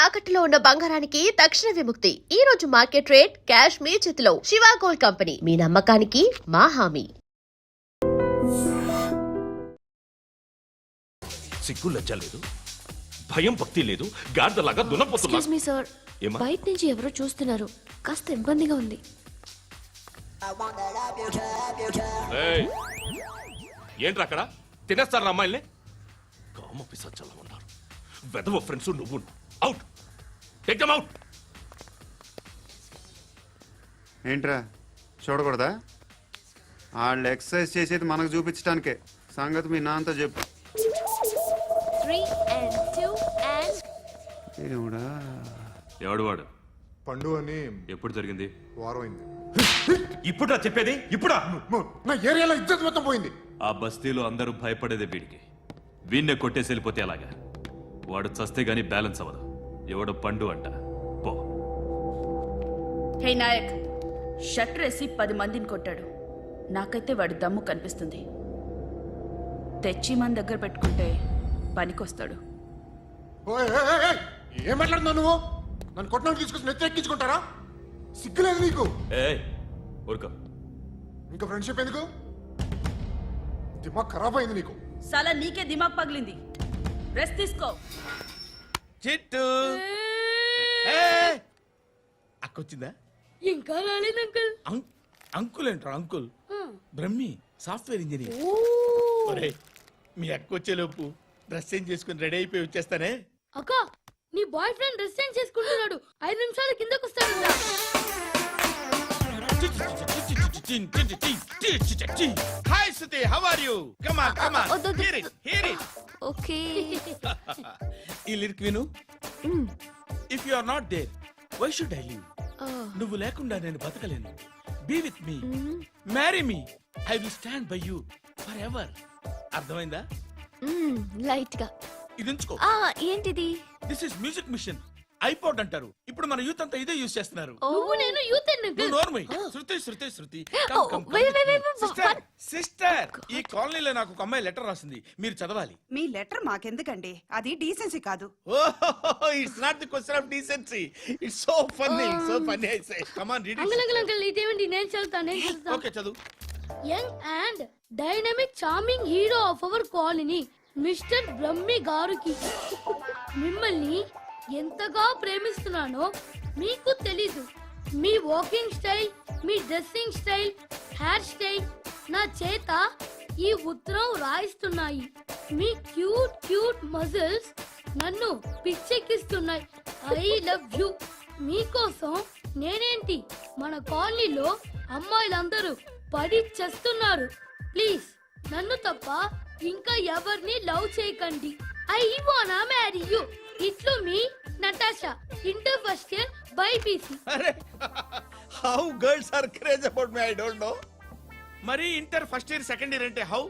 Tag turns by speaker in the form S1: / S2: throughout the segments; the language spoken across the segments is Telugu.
S1: తాకట్టులో ఉన్న బంగారానికి తక్షణ విముక్తి. ఈ రోజు మార్కెట్ రేట్ క్యాష్ మీ చేతిలో. శివ గోల్డ్ కంపెనీ, మీ నమ్మకానికి మా హామీ.
S2: సిగ్గు లజ్జ లేదు, భయం భక్తి లేదు, గాడిదలాగా దున్నపోతున్నా.
S3: ఎక్స్క్యూజ్ మీ సార్, బయట నుంచి ఎవరో చూస్తున్నారు, కాస్త ఇబ్బందిగా ఉంది.
S2: ఏంట్రా అక్కడ తినేస్తారా అమ్మాయిల్ని? కామ పిసచ్చలా ఉన్నారు. వెదవ ఫ్రెండ్స్ నువ్వు. Out, take them out.
S4: ఏంట్రా చూడకూడదా? వాళ్ళు ఎక్సర్సైజ్ చేసేది మనకు చూపించడానికే. సంగతి మీ నాన్నతో చెప్పు.
S3: 3 and 2 and
S4: దేవుడా,
S2: ఎవడు వాడు?
S5: పండు అని
S2: ఎప్పుడు జరిగింది?
S5: వారం అయింది.
S2: ఇప్పుడా చెప్పేది? ఇప్పుడా?
S5: నా ఏరియాలో ఇజ్జత్ మొత్తం పోయింది.
S6: ఆ బస్తీలో అందరూ భయపడేదే వీడికి. వీణ్ణే కొట్టేసి వెళ్ళిపోతే అలాగా? వాడు చస్తే గానీ బ్యాలెన్స్ అవ్వదు. ఎవడో పండు అంట. పో.
S7: హే నాయక్, షట్టర్ వేసి 10 మందిని కొట్టాడు. నాకైతే వాడి దమ్ము కనిపిస్తుంది. తెచ్చి మన దగ్గర పెట్టుకుంటే పనికొస్తాడు.
S5: ఏం మాట్లాడుతున్నావు నువ్వు? నన్ను కొట్టడానికి తీసుకొచ్చి నెత్తి ఎక్కించుకుంటారా? సిగ్గులేదు నీకు?
S6: ఊరుకో.
S5: ఇంకా ఫ్రెండ్షిప్ ఎందుకు? దిమాగ్ ఖరాబ్ అయింది నీకు.
S7: సలా నీకే దిమాగ్ పగిలింది. రెస్ట్ తీసుకో.
S8: చిట్టు అక్కొచ్చిందా?
S7: ఇంకా రాలేదు అంకుల్.
S8: అంకుల్ ఏంట్రా అంకుల్? Brahmi software engineer. ఒరేయ్, మీ అక్క వచ్చేలోపు డ్రెస్ చేంజ్ చేసుకుని రెడీ అయిపోయి వచ్చేస్తానే.
S9: అక్క, నీ బాయ్ ఫ్రెండ్ డ్రెస్ చేంజ్ చేసుకుంటున్నాడు. 5 నిమిషాలు కిందకు వస్తాడు.
S8: Hi Suthi, how are you? Come on come on, hear it.
S3: Okay.
S8: ఈ లిరిక్ విను. If you are not there, why should I live? నువ్వు లేకుండా నేను బతకలేను. Be with me, marry me, I will stand by you forever. అర్థమైందా?
S3: లైట్ గా.
S8: ఇది ఉంచుకో.
S3: ఏంటిది?
S8: This is music machine. IPod అంటారు. ఇప్పుడు మన యూత్ అంతా ఇదే యూజ్ చేస్తున్నారు.
S9: నువ్వు నేను యూత్
S8: నువ్వు నోర్మై. శృతి శృతి శృతి. సిస్టర్, ఈ కాలనీలో నాకు ఒక అమ్మాయి లెటర్ రాసింది, మీరు చదవాలి.
S10: మీ లెటర్ మాకెందుకండి? అది డీసెన్సీ కాదు.
S8: Oh, it's not the question of decency. It's so funny, so funny. I say come on read it.
S9: Uncle ఇదేంటి? నేను చదువుతాను.
S8: ఓకే, చదువు.
S9: Young and dynamic charming hero of our colony mister Brahmi గారికి మిమ్మల్ని ఎంతగా ప్రేమిస్తున్నానో మీకు తెలీదు. మీ వాకింగ్ స్టైల్, మీ డ్రెస్సింగ్ స్టైల్, హెయిర్ స్టైల్ నా చేత ఈ ఉత్తరం రాయిస్తున్నాయి. మీ క్యూట్ క్యూట్ మజిల్స్ నన్ను పిచ్చెక్కిస్తున్నాయి. I love you. మీకోసం నేనేంటి, మన కాలనీలో అమ్మాయిలందరూ పడి చేస్తున్నారు. ప్లీజ్ నన్ను తప్ప ఇంకా ఎవరిని లవ్ చేయకండి. ఐ వానా మ్యారీ యూ. ఇట్లు మీ Natasha, inter first year BiPC.
S8: అరే, how girls are craze about me, I don't know. మరి inter first year second year అంటే how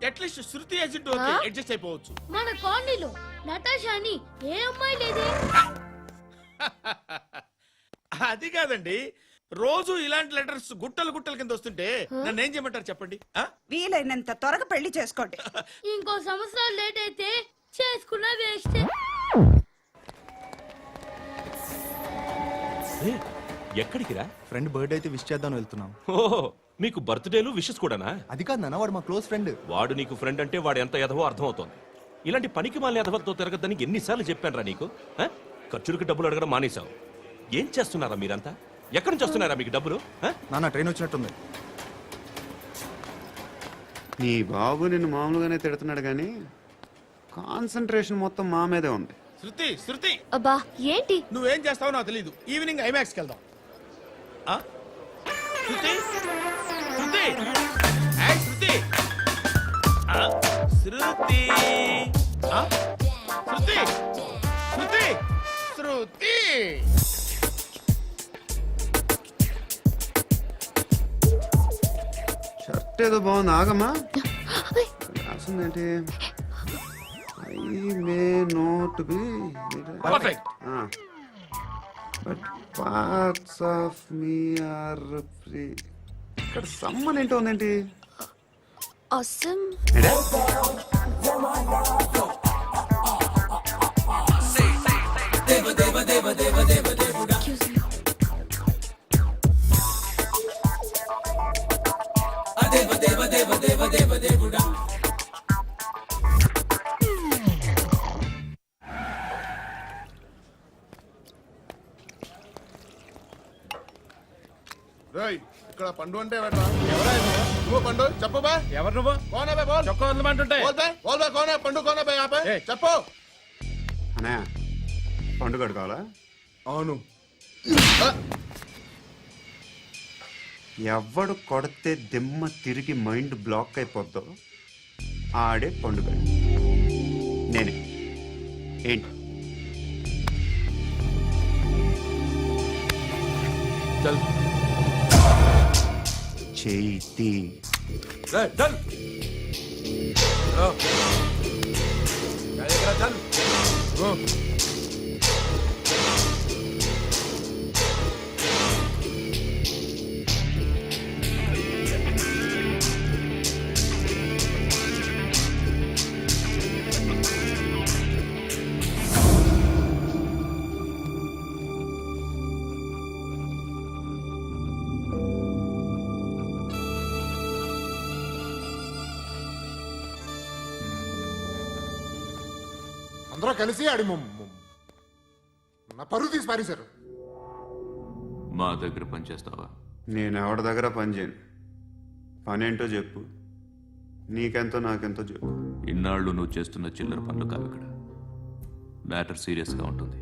S8: at least Shruti agent okay, adjust అయిపోవచ్చు.
S9: మన కాలనీలో నటాషా అని ఏ అమ్మాయి లేదే.
S8: అది కాదండి, రోజు ఇలాంటి లెటర్స్ గుట్టలు గుట్టల కింద వస్తుంటే నన్ను ఏం చేయమంటారు చెప్పండి?
S10: వీలైనంత త్వరగా పెళ్లి చేసుకోండి.
S9: ఇంకో సంవత్సరాలు లేట్ అయితే చేసుకున్న వేస్ట్.
S2: ఎక్కడికి రా?
S11: ఫ్రెండ్ బర్త్డే అయితే విష్ చేద్దాం వెళ్తున్నాం.
S2: ఓహో, మీకు బర్త్డేలు విషెస్ కూడానా?
S11: అది కాదు నాన్న, వాడు మా క్లోజ్ ఫ్రెండ్.
S2: వాడు నీకు ఫ్రెండ్ అంటే వాడు ఎంత ఎదవో అర్థమవుతోంది. ఇలాంటి పనికి మాలిన ఎదవలతో తిరగద్దని ఎన్నిసార్లు చెప్పానురా నీకు? ఖర్చులకు డబ్బులు అడగడం మానేశావు. ఏం చేస్తున్నారా మీరంతా? ఎక్కడి నుంచి వస్తున్నారా మీకు డబ్బులు?
S11: నాన్న ట్రైన్ వచ్చినట్టుంది.
S4: నీ బాబు నిన్ను మామూలుగానే తిడుతున్నాడు కానీ కాన్సన్ట్రేషన్ మొత్తం మా మీదే ఉంది.
S8: శృతి శృతి,
S3: అబ్బా ఏంటి?
S8: నువ్వేం చేస్తావో నాకు తెలీదు. ఈవినింగ్ ఐమాక్స్కి వెళ్దాం. శృతి శృతి, శృతి శృతి శృతి శృతి శృతి.
S4: షర్ట్ ఏదో బాగుంది, ఆగమ్మా. రాసిందేంటి? I may not be
S8: Perfect.
S4: But parts of me are free. ఇక్కడ సమ్మన్ ఏంటో ఉందేంటి?
S3: awesome.
S5: రేయ్ ఇక్కడ పండు అంటే ఎవరా నువ్వు పండు చెప్పు బా
S8: ఎవరు నువ్వు
S5: కోనే బే బోల్
S8: చొక్కా వదలమంటుంటే
S5: బోల్ బే కోనే పండు కోనే బే ఆపే
S8: ఏయ్.
S5: చెప్పు
S4: అనే పండుగ కావాలా?
S5: అవును
S4: ఎవడు కొడితే దిమ్మ తిరిగి మైండ్ బ్లాక్ అయిపోద్దో ఆడే పండుగ. నేనే. ఏంటి?
S2: చల్
S4: చేతి
S2: రే చల్ ఓ చల్ చల్ ఓ
S5: అందరూ కలిసి ఆడి నా పరువు తీసి పారేశారు.
S6: మా దగ్గర పనిచేస్తావా?
S4: నేను ఎవరి దగ్గర పని చేయను. పని ఏంటో చెప్పు. నీకెంతో నాకెంతో చెప్పు.
S6: ఇన్నాళ్ళు నువ్వు చేస్తున్న చిల్లర పనులు కావు ఇక్కడ. మ్యాటర్ సీరియస్గా ఉంటుంది.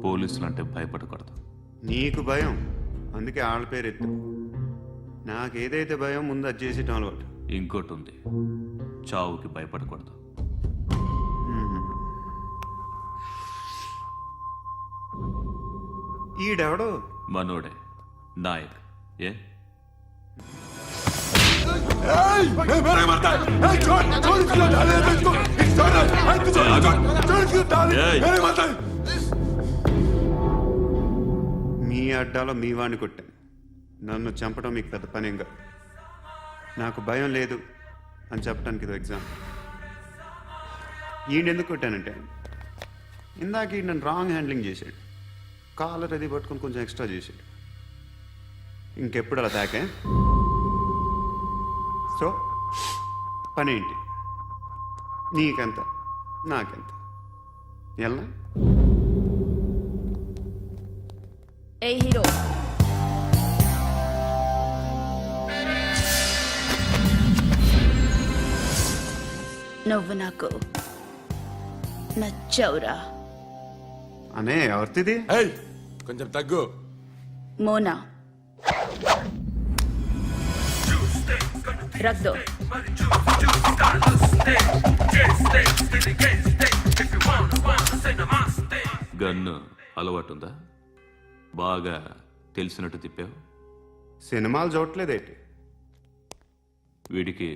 S6: పోలీసులు అంటే భయపడకూడదు.
S4: నీకు భయం, అందుకే ఆళ్ళ పేరు ఎత్తు. నాకేదైతే భయం ముందు అది చేసేటం అలవాటు.
S6: ఇంకోటి ఉంది, చావుకి భయపడకూడదు.
S4: ఈడెవడో
S6: మనోడే నాయక్. ఏ ఏయ్!
S4: మీ అడ్డాలో మీ వాడిని కొట్టాను. నన్ను చంపడం మీకు పెద్ద పనేం కాదు. నాకు భయం లేదు అని చెప్పడానికి ఇది ఎగ్జామ్. ఈయనెందుకు కొట్టానంటే ఇందాక ఈ నన్ను రాంగ్ హ్యాండ్లింగ్ చేశాడు. కాలర్ అది పట్టుకొని కొంచెం ఎక్స్ట్రా చేశాడు. ఇంకెప్పుడు అలా తాకే. సో పని ఏంటి? నీకెంత నాకెంత ఎలా?
S7: ఏ హీరో నువ్వు నాకు నచ్చావురా.
S4: అనే ఎవరిది?
S5: ఏయ్ కొంచెం తగ్గు.
S7: మోనా రక్ దో.
S6: గన్ను అలవాటుందా? బాగా తెలిసినట్టు తిప్పావు.
S4: సినిమాలు చూడట్లేదేంటి?
S6: వీడికి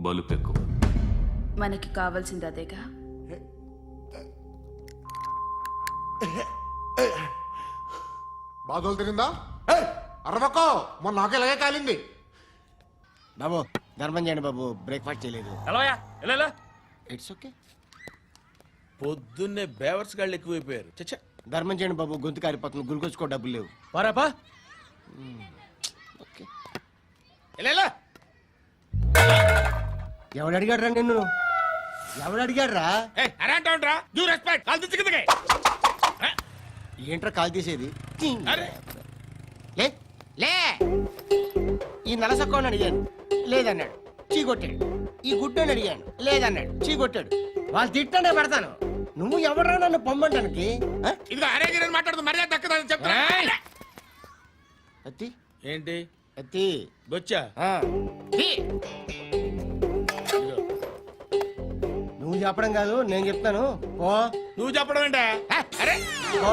S6: బలుపు ఎక్కువ.
S7: మనకి కావాల్సింది అదేగా.
S5: బాధలు తిరిందా? అరవకో మొన్న నాకు ఇలాగే కాలింది.
S12: బాబు ధర్మం చేయండి బాబు, బ్రేక్ఫాస్ట్ చేయలేదు.
S8: ఎలా
S12: ఇట్స్ ఓకే.
S8: పొద్దున్నే బేవర్స్ గాళ్ళు ఎక్కువైపోయారు. చచ్చా
S12: ధర్మం చేయండి బాబు, గొంతు కారిపోతుంది, గురికొచ్చుకో డబ్బులు లేవు.
S8: పారాపా
S12: ఓకే.
S8: ఎలా
S12: ఎవడు అడిగాడు రా నిన్ను? ఎవడు అడిగాడు రా?
S8: అరే అంటావుంట్రా. Due respect. కాల్ తెచ్చి కిందకి.
S12: ఏంట్రా కాల్ తీసేది?
S8: అరే
S12: లే లే. ఈ నలసక్కని అడిగాను, లేదన్నాడు, చీ కొట్టాడు. ఈ గుడ్డని అడిగాను, లేదన్నాడు, చీ కొట్టాడు. వాళ్ళు తిట్టానే పెడతాను. నువ్వు ఎవడరా నన్ను పొమ్మంటానికి?
S8: ఇదిగో అరే గిరని మాట్లాడుతూ మర్యాద దక్కదని చెప్తా.
S12: అత్తి
S8: ఏంటి
S12: అత్తి
S8: బొచ్చా?
S12: ఆ. తీ. నువ్వు చెప్పడం కాదు, నేను చెప్తాను. ఓ
S8: నువ్వు చెప్పడం ఏంటే? అరే
S12: ఓ.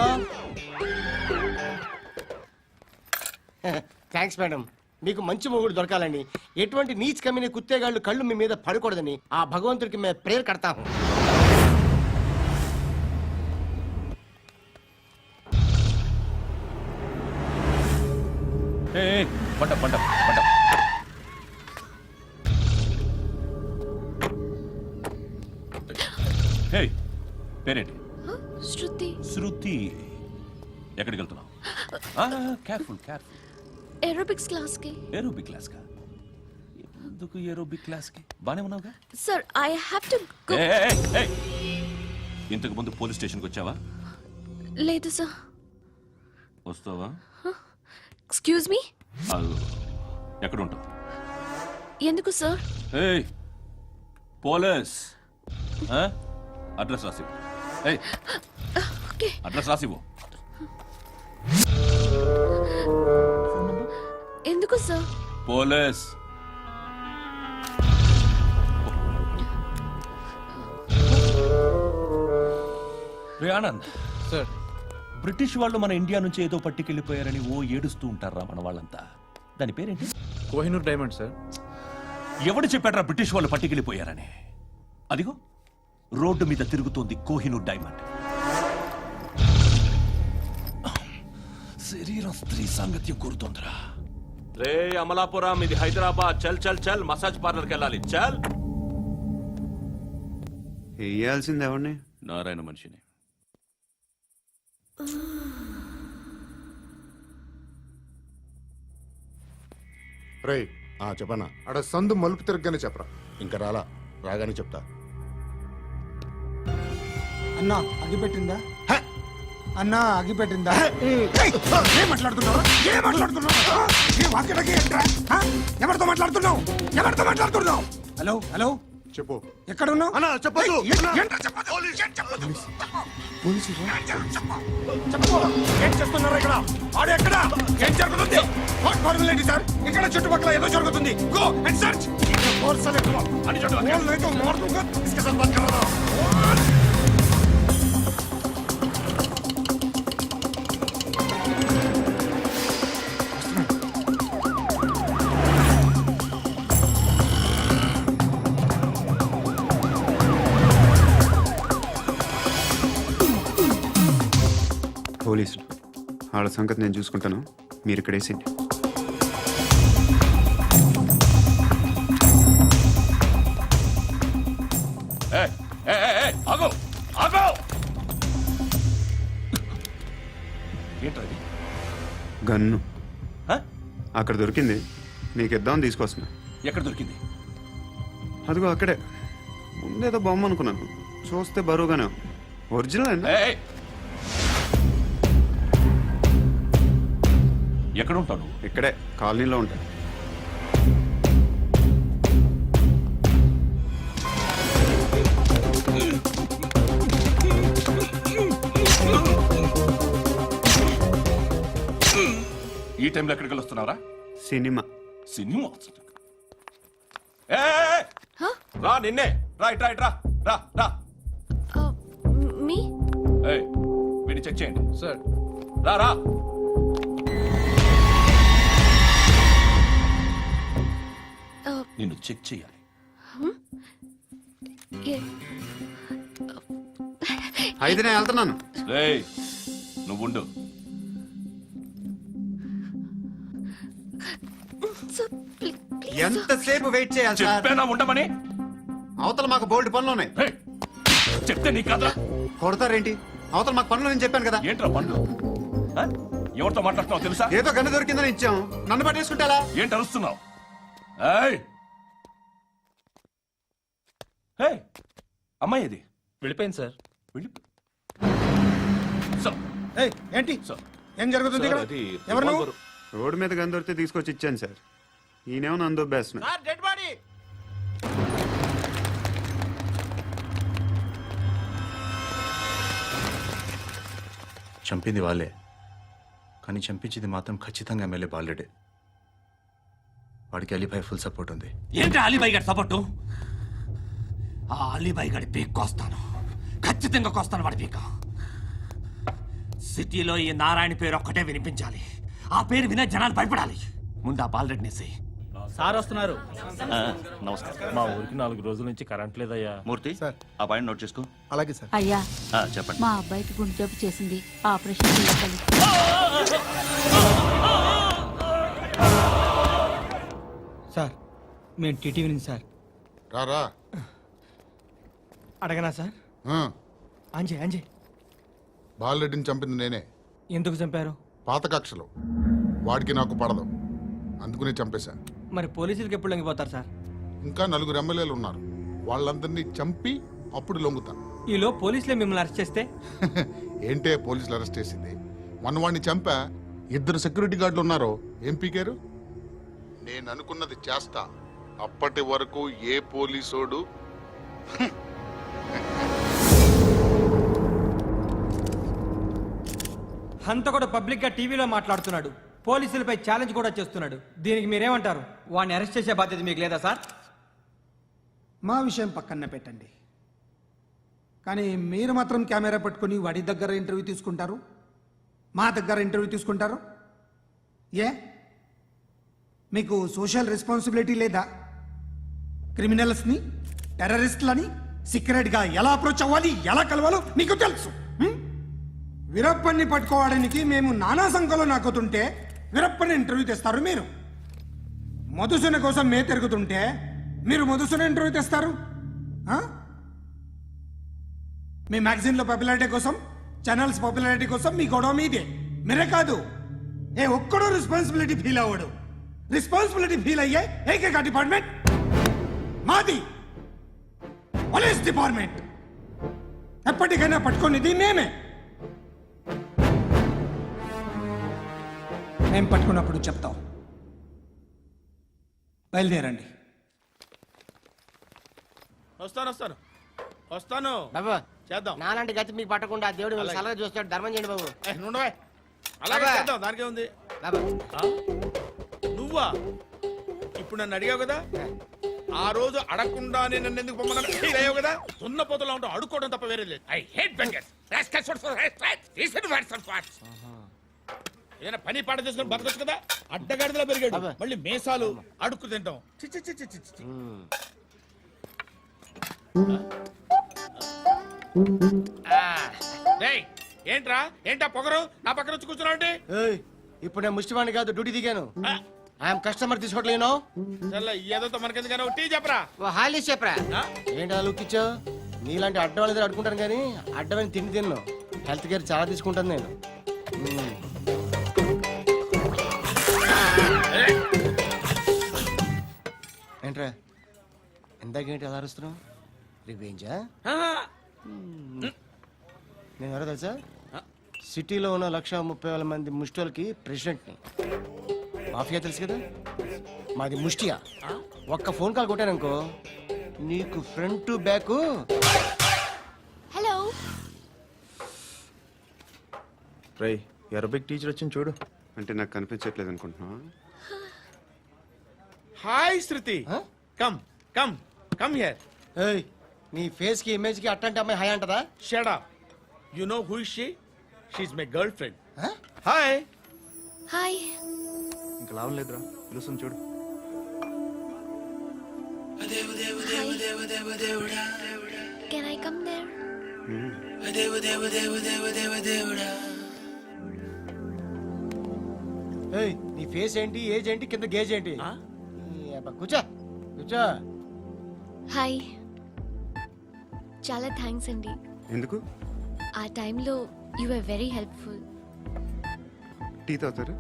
S12: Thanks madam. మీకు మంచి మొగుడు దొరకాలని, ఎటువంటి నీచ్ కమ్మిన కుత్తేగాళ్ళు కళ్ళు మీ మీద పడకూడదని ఆ భగవంతుడికి మేము ప్రేయర్ కడతాము.
S6: పంట పంట పంట. హే, పేరేంటి?
S3: శృతి.
S6: శృతి. ఎక్కడికి వెళ్తున్నావు? Careful careful.
S3: ఏరోబిక్స్ క్లాస్ కి.
S6: ఏరోబిక్ క్లాస్ కా? ఎందుకు ఏరోబిక్ క్లాస్ కి? బానే ఉన్నావుగా?
S3: Sir I have to go.
S6: ఇంతకు ముందు పోలీస్ స్టేషన్కి వచ్చావా?
S3: లేదు సార్.
S6: వస్తావా?
S3: Excuse me.
S6: ఎక్కడ ఉంటావు?
S3: ఎందుకు సార్?
S6: ఏయ్ పోలీస్, అడ్రస్ రాసివ్వు. ఏయ్
S3: ఓకే.
S6: అడ్రస్ రాసివ్వు.
S3: ఎందుకు సార్?
S6: పోలీస్. రే ఆనంద్
S11: సార్,
S2: బ్రిటిష్ వాళ్ళు మన ఇండియా నుంచి ఏదో పట్టుకెళ్ళిపోయారని ఓ ఏడుస్తూ ఉంటారా మన వాళ్ళంతా? దాని పేరేంటి?
S11: Kohinoor diamond sir.
S2: ఎవడు చెప్పాడ్రా బ్రిటిష్ వాళ్ళు పట్టుకెళ్ళిపోయారని? అదిగో రోడ్డు మీద తిరుగుతోంది కోహినూర్ డైమండ్. శరీరం స్త్రీ సాంగత్యం కోరుతోందిరా. రే అమలాపురం, ఇది హైదరాబాద్. చల్ చల్ చల్, మసాజ్ పార్లర్కి వెళ్ళాలి. చల్.
S4: వేయాల్సింది ఎవరిని?
S6: నారాయణ మనిషిని.
S5: రే చెప్పనా, అడ సందు మలుపు తిరగగానే చెప్పరా. ఇంకా రాగానే చెప్తా.
S11: అన్నా అగిపెట్టిందా? అన్నా అగిపెట్టిందా?
S5: ఏం మాట్లాడుతున్నావు? ఎవరితో మాట్లాడుతున్నావు?
S11: హలో హలో,
S5: చెప్పు.
S11: ఎక్కడ ఉన్నావు?
S5: అన్నా చెప్పదు.
S11: ఏం చేస్తున్నారు ఇక్కడ? ఆడు ఎక్కడ? ఏం జరుగుతుంది? వాట్ ఫార్ములేంటి సార్? ఇక్కడ చుట్టుపక్కల ఏదో జరుగుతుంది. Go and search.
S4: పోలీసులు వాళ్ళ సంగతి నేను చూసుకుంటాను, మీరు ఇక్కడ వేసింది.
S2: ఆగో ఆగో. ఏంటది?
S4: గన్ను
S2: హ?
S4: అక్కడ దొరికింది, మీకు ఇద్దామని తీసుకొస్తున్నా.
S2: ఎక్కడ దొరికింది?
S4: అదిగో అక్కడే. ముందేదో బొమ్మ అనుకున్నాను, చూస్తే బరువుగానే ఉంది. ఒరిజినల్ అండి.
S2: ఏయ్! ఎక్కడ ఉంటాను?
S4: ఇక్కడే కాలనీలో ఉంటాను.
S2: ఈ టైంలో ఎక్కడికి వస్తున్నావురా?
S4: సినిమా.
S2: సినిమా? ఏయ్! రా, నిన్నే. రా ఇట్రా ఇట్రా. రా రా.
S3: మీ
S2: ఏయ్, వీడిని చెక్ చేయండి.
S11: సార్.
S2: రా రా. నిన్ను చెక్ చేయాలి.
S4: అయితే నేను వెళ్తున్నాను.
S2: రేయ్, నువ్వు ఉండు.
S4: ఎంతసేపు వెయిట్ చేయాలి సార్?
S2: చెప్పేనా ఉండమని?
S4: అవతల మాకు బోల్డ్ పనులు ఉన్నాయి.
S2: రేయ్, చెప్తే నీకు కదా.
S4: కొడతారేంటి? అవతల మాకు పనులు నేను చెప్పాను కదా.
S2: ఏంట్రా పండు? ఆ? ఎవరితో మాట్లాడుతున్నావు తెలుసా?
S4: ఏదో గన్ను దొరికిందని ఇచ్చాం, నన్ను పట్టేసుకుంటా.
S2: ఏంటి అరుస్తున్నావు? ఏయ్! ఏయ్! అమ్మాయి ఇది
S11: వెళ్ళిపోయింది సార్.
S2: వెళ్ళి సార్,
S11: ఏంటి
S2: సార్,
S11: ఏం జరుగుతుంది
S2: సార్,
S11: ఇక్కడ?
S2: అది
S11: ఎవరు నువ్వు?
S2: రివాల్వర్.
S4: రోడ్డు మీద గన్ను దొరికితే తీసుకొచ్చి ఇచ్చాను సార్. ఈయనేమో నన్ను దొబ్బేస్తున్నా.
S12: Dead body.
S11: చంపింది వాళ్ళే, కానీ చంపించింది మాత్రం ఖచ్చితంగా ఎమ్మెల్యే బాలుడే. వాడికి అలీభాయ్ ఫుల్ సపోర్ట్ ఉంది.
S8: ఏంటి అలీబాయి గారి సపోర్టు? ఆ అలీబాయి గారి పీక్ కోస్తాను, ఖచ్చితంగా కోస్తాను వాడి పీక. సిటీలో ఈ నారాయణ పేరు ఒక్కటే వినిపించాలి. ఆ పేరు వినే జనాలు భయపడాలి. ముందు ఆ బాలరెడ్డినేసి.
S11: సార్ వస్తున్నారు.
S6: నమస్కారం.
S11: మా ఊరికి 4 రోజుల నుంచి కరెంట్ లేదయ్యా.
S6: మూర్తి
S11: సార్.
S6: ఆ పాయింట్ నోట్ చేసుకో.
S11: అలాగే సార్.
S7: అయ్యా,
S6: చెప్పండి.
S7: మా అబ్బాయికి గుండె జబ్బు చేసింది, ఆపరేషన్ చేయాలి.
S11: సార్ మేము టీటీవీ నుంచి సార్.
S5: రారా.
S11: అడగనా సార్? అంజయ్
S5: బాలరెడ్డిని చంపింది నేనే.
S11: ఎందుకు చంపారు?
S5: పాత కక్షలు. వాడికి నాకు పడదు, అందుకునే చంపేశాను.
S11: మరి పోలీసులకి ఎప్పుడు లొంగిపోతారు సార్?
S5: ఇంకా 4 ఎమ్మెల్యేలు ఉన్నారు, వాళ్ళందరినీ చంపి అప్పుడు లొంగుతాను.
S11: ఈలో పోలీసులే మిమ్మల్ని అరెస్ట్ చేస్తే?
S5: ఏంటే పోలీసులు అరెస్ట్ చేసింది? మొన్న వాడిని చంపా, 2 సెక్యూరిటీ గార్డులు ఉన్నారు. ఏం పీకారు? నేను అనుకున్నది చేస్తా. అప్పటి వరకు ఏ పోలీసోడు
S11: హంతకుడు పబ్లిక్ గా టీవీలో మాట్లాడుతున్నాడు, పోలీసులపై ఛాలెంజ్ కూడా చేస్తున్నాడు. దీనికి మీరేమంటారు? వాడిని అరెస్ట్ చేసే బాధ్యత మీకు లేదా సార్?
S13: మా విషయం పక్కన పెట్టండి, కానీ మీరు మాత్రం కెమెరా పట్టుకొని వాడి దగ్గర ఇంటర్వ్యూ తీసుకుంటారు, మా దగ్గర ఇంటర్వ్యూ తీసుకుంటారు. ఏ మీకు సోషల్ రెస్పాన్సిబిలిటీ లేదా? క్రిమినల్స్ని, టెర్రరిస్టులని సీక్రెట్గా ఎలా అప్రోచ్ అవ్వాలి, ఎలా కలవాలో మీకు తెలుసు. వీరప్పన్ని పట్టుకోవడానికి మేము నానా సంఖ్యలో నాకుతుంటే వీరప్పని ఇంటర్వ్యూ తెస్తారు మీరు. మధుసూన కోసం మే తిరుగుతుంటే మీరు మధుసూన ఇంటర్వ్యూ తెస్తారు. మీ మ్యాగజైన్లో పాపులారిటీ కోసం, ఛానల్స్ పాపులారిటీ కోసం మీ గొడవ మీదే. మీరే కాదు, ఏ ఒక్కడో రెస్పాన్సిబిలిటీ ఫీల్ అవ్వడు. రెస్పాన్సిబిలిటీ ఫీల్ అయ్యే ఏకైక డిపార్ట్మెంట్ మాది, పోలీస్ డిపార్ట్మెంట్. ఎప్పటికైనా పట్టుకునేది మేమే. మేము పట్టుకున్నప్పుడు చెప్తాం. బయలుదేరండి.
S8: వస్తాను
S12: బాబు
S8: చేద్దాం.
S12: నాలాంటి గతి మీకు పట్టకుండా దేవుడు మిమ్మల్ని సలహా చూస్తాడు. ధర్మం చేయండి బాబు.
S8: అలాగే
S12: అబ్బా.
S8: చేద్దాం, దానికే ఉంది.
S12: బాబు
S8: నువ్వా ఇప్పుడు నన్ను అడిగావు కదా, ఆ రోజు అడగకుండానే నన్ను ఎందుకు పొమ్మన్నా ఫీల్ అయ్యావు కదా. సున్న పోతలో ఉంటావు, అడుక్కోవడం తప్ప వేరే లేదు. I hate bangers. ఏదైనా పని పాట చేసుకుని బతకొచ్చు కదా. అడ్డగాడిదలా పెరిగాడు,
S12: అబ్బా.
S8: మళ్ళీ మేసాలు అడుక్కు తింటాం. చి చి చి చి చి చి. డేయ్, ఏంటా పొగరు నా పక్కన వచ్చి కూర్చున్నావు అంటే?
S12: ఏయ్, ఇప్పుడు నేను ముష్టివాణి కాదు, డ్యూటీ దిగాను. ఐఎమ్ కస్టమర్ తీసుకోవట్లేను.
S8: ఏదో మనకెందుకైనా టీ చెప్పరా.
S12: హాలీస్ చెప్పరా. ఏంటి అలా లుక్ ఇచ్చావు? నీలాంటి అడ్డ వాళ్ళ దగ్గర అడుకుంటాను కానీ అడ్డమైన తిండి తిన్ను. హెల్త్ కేర్ చాలా తీసుకుంటాను నేను. ఏంట్రా ఇందాకేంటి అలా అరుస్తున్నావు? రివేంజా? నేను ఎవరో తెలుసా? సిటీలో ఉన్న 130,000 మంది ముష్టిలకి ప్రెసిడెంట్ని. మాఫియా తెలుసు కదా, మాది ముష్టియా. ఒక్క ఫోన్ కాల్ కొట్టాననుకో నీకు ఫ్రంట్ టు బ్యాక్.
S3: హలో.
S4: రై అరబిక్ టీచర్ వచ్చింది చూడు. అంటే నాకు కనిపించట్లేదు అనుకుంటున్నా.
S8: Hi Shruti, come come come here.
S12: ఏయ్, నీ ఫేస్ కి ఇమేజ్ కి అట్టంటే అమ్మాయి హాయ్ అంటదా?
S8: Shut up. You know who is she? She is my girlfriend. Hi.
S3: Hi.
S4: ఇంకా లాభం లేదురా, పిలుస్తుంది చూడు.
S3: Can I come there?
S12: ఏయ్, నీ ఫేస్ ఏంటి, ఏజ్ ఏంటి, కింద గేజ్ ఏంటి? ఈ అబ్బా, కూర్చో కూర్చో.
S3: హాయ్. చాలా థ్యాంక్స్ అండి.
S4: ఎందుకు?
S3: ఆ టైంలో you are very helpful.
S4: Tea తాగుతారు?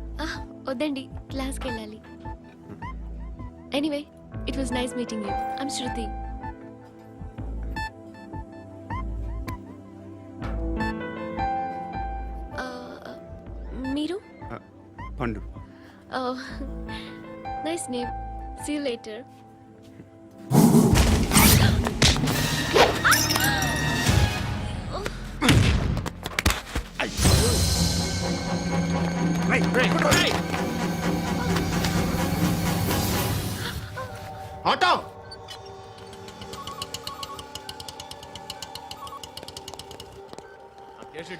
S3: వద్దండి, క్లాస్కి వెళ్ళాలి. Anyway, it was nice meeting you. I'm Shruti. మీరు?
S4: పండు.
S3: Nice name. See you later.
S5: Auto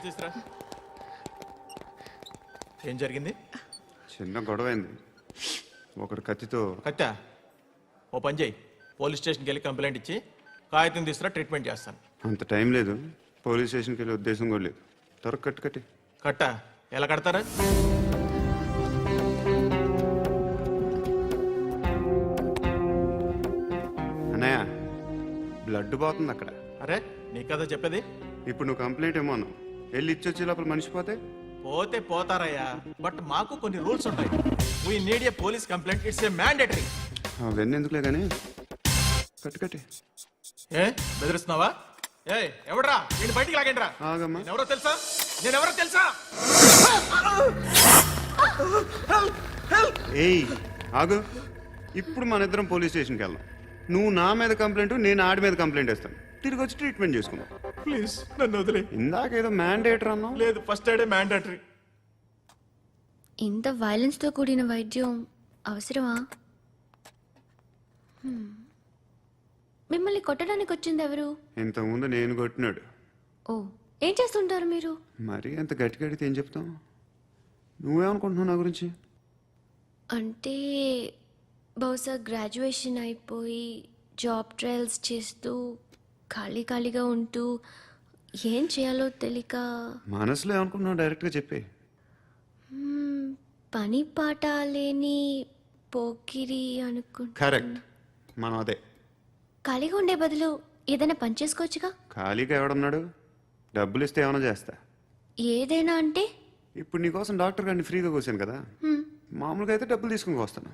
S8: తీసురా. ఏం జరిగింది?
S4: చిన్న గొడవ అయింది. ఒకడు కత్తితో.
S11: కట్టా, ఓ పని చేయి, పోలీస్ స్టేషన్కి వెళ్ళి కంప్లైంట్ ఇచ్చి కాగితం తీసుకురా, ట్రీట్మెంట్ చేస్తాను.
S4: అంత టైం లేదు, పోలీస్ స్టేషన్కి వెళ్ళే ఉద్దేశం కూడా లేదు. త్వరగా కట్టు కట్టి.
S11: కట్టా, ఎలా కడతారా?
S4: అన్నయ్య, బ్లడ్ పోతుంది అక్కడ.
S11: అరే, నీ కదా చెప్పేది.
S4: ఇప్పుడు నువ్వు కంప్లైంట్ ఏమో అన్నావు, వెళ్ళి ఇచ్చొచ్చే లోపల మనిషి పోతే
S11: పోతే పోతారయ్యా, బట్ మాకు కొన్ని రూల్స్ ఉంటాయి. We need a police complaint, it's a mandatory.
S4: అవన్నీ ఎందుకులే కానీ కట్టు కట్టి.
S11: ఏ బెదిరిస్తున్నావా? ఏ ఎవడ్రా నేను బయటికి లాగండి రా.
S4: ఆగమ్మా.
S11: ఎవరో తెలుసా? నేనెవరో తెలుసా?
S4: ఏయ్ ఆగు, ఇప్పుడు మన ఇద్దరం పోలీస్ స్టేషన్కి వెళ్దాం. నువ్వు నా మీద కంప్లైంట్, నేను ఆడి మీద కంప్లైంట్ ఇస్తాను. తిరిగి వచ్చి ట్రీట్మెంట్ చేసుకుందాం.
S11: ప్లీజ్ నన్ను వదిలే.
S4: ఇందాకేదో మ్యాండేటర్ అన్నావు.
S11: లేదు, ఫస్ట్ ఎయిడే మ్యాండేటరీ.
S3: ఇంత వైలెన్స్ తో కూడిన వైద్యం అవసరమా? మిమ్మల్ని కొట్టడానికి వచ్చింది ఎవరు?
S4: ఇంతకుముందు నేను కొట్టినాడు.
S3: ఓ, ఏం చేస్తుంటారు మీరు?
S4: మరి అంత గట్టిగా అడిగితే ఏం చెప్తాం? నువ్వేమనుకుంటున్నావు నా గురించి?
S3: అంటే బహుశా గ్రాడ్యుయేషన్ అయిపోయి జాబ్ ట్రయల్స్ చేస్తూ ఖాళీగా ఉంటూ ఏం చేయాలో తెలియక
S4: మనసులో ఏమనుకుంటున్నావు డైరెక్ట్గా చెప్పే.
S3: పని పాట లేని పోకిరి అనుకుంటా.
S4: కరెక్ట్, మనం అదే.
S3: ఖాళీగా ఉండే బదులు ఏదైనా పని చేసుకోవచ్చుగా.
S4: ఖాళీగా ఎవడన్నాడు? డబ్బులు ఇస్తే ఏమైనా చేస్తా.
S3: ఏదైనా అంటే
S4: ఇప్పుడు నీకోసం డాక్టర్ గారిని ఫ్రీగా కూర్చాను కదా, మామూలుగా అయితే డబ్బులు తీసుకుని వస్తాను.